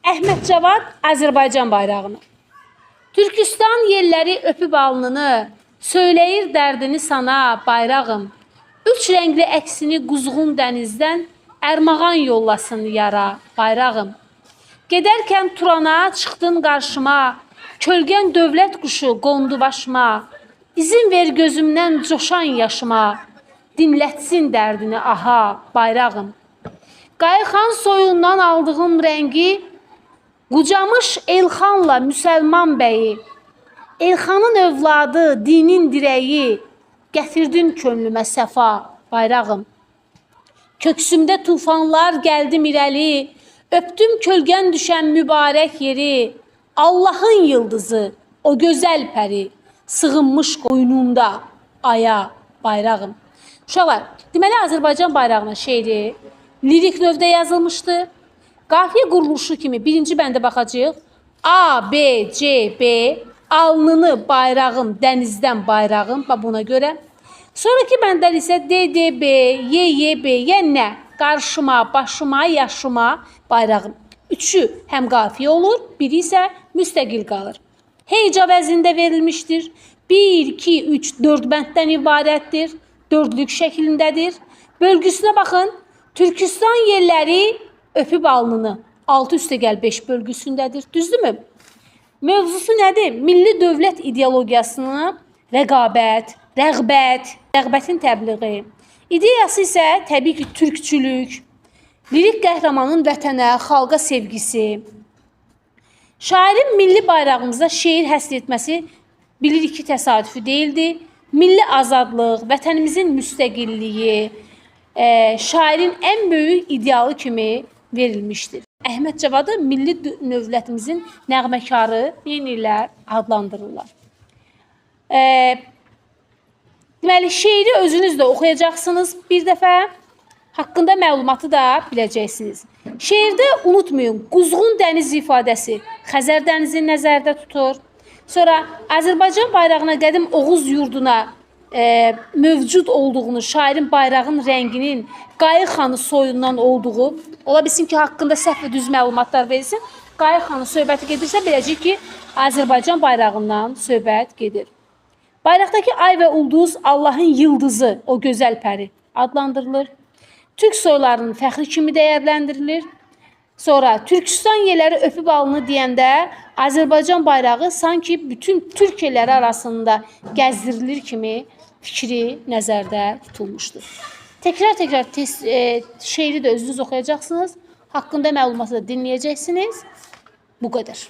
Əhməd Cavad Azərbaycan bayrağını. Türkistan yerləri öpüb alnını, söyləyir dərdini sana bayrağım. Üç rəngli əksini quzğun dənizdən, ərmağan yollasın yara bayrağım. Gedərkən Turana çıxdın qarşıma, kölgən dövlət quşu qondu başıma. İzin ver gözümdən coşan yaşıma, dinlətsin dərdini aha bayrağım. Qayıxan soyundan aldığım rəngi, qucamış Elxanla Müsəlman bəyi, Elxanın övladı, dinin dirəyi, gətirdin könlümə səfa bayrağım. Köksümdə tufanlar gəldim irəli, öpdüm kölgən düşən mübarək yeri, Allahın yıldızı, o gözəl pəri, sığınmış qoynunda aya bayrağım. Uşaqlar, deməli Azərbaycan bayrağının şeiri lirik növdə yazılmışdı. Qafiyə quruluşu kimi birinci bəndə baxacağıq. A, B, C, B, alnını bayrağım, dənizdən bayrağım, buna görə. Sonraki bəndlər isə D, D, B, Y, Y, B, yəni nə? Qarşıma, başıma, yaşıma bayrağım. Üçü həm qafiyə olur, biri isə müstəqil qalır. Heca vəzində verilmişdir. 1, 2, 3, 4 bənddən ibarətdir. Dördlük şəklindədir. Bölgüsünə baxın. Türkistan yerləri öpüb alnını. 6 üstə gəl 5 bölgüsündədir. Düzdürmü? Mövzusu nədir? Milli dövlət ideologiyasını rəqabət, rəğbətin təbliği. İdeyası isə təbii ki, türkçülük, lirik qəhrəmanın vətənə, xalqa sevgisi. Şairin milli bayrağımıza şeir həsr etməsi bilirik ki, təsadüfi deyildi. Milli azadlıq, vətənimizin müstəqilliyi, şairin ən böyük idealı kimi verilmişdir. Əhməd Cavadı milli dövlətimizin nəğməkarı yenilər adlandırırlar. Deməli, şeiri özünüz də oxuyacaqsınız bir dəfə, haqqında məlumatı da biləcəksiniz. Şeirdə unutmayın, quzğun dəniz ifadəsi Xəzər dənizi nəzərdə tutur. Sonra Azərbaycan bayrağına, qədim Oğuz yurduna mövcud olduğunu, şairin bayrağın rənginin Qayıxanı soyundan olduğu, ola bilsin ki, haqqında səhv və düz məlumatlar verilsin. Qayıxanı söhbəti gedirsə, biləcək ki, Azərbaycan bayrağından söhbət gedir. Bayraqdakı ay və ulduz Allahın yıldızı, o gözəl pəri adlandırılır. Türk soylarının fəxri kimi dəyərləndirilir. Sonra Türkistan yerləri öpüb alını deyəndə Azərbaycan bayrağı sanki bütün Türkiyələri arasında gəzdirilir kimi fikri nəzərdə tutulmuşdur. Təkrar şeiri də özünüz oxuyacaqsınız. Haqqında məlumatı da dinləyəcəksiniz. Bu qədər.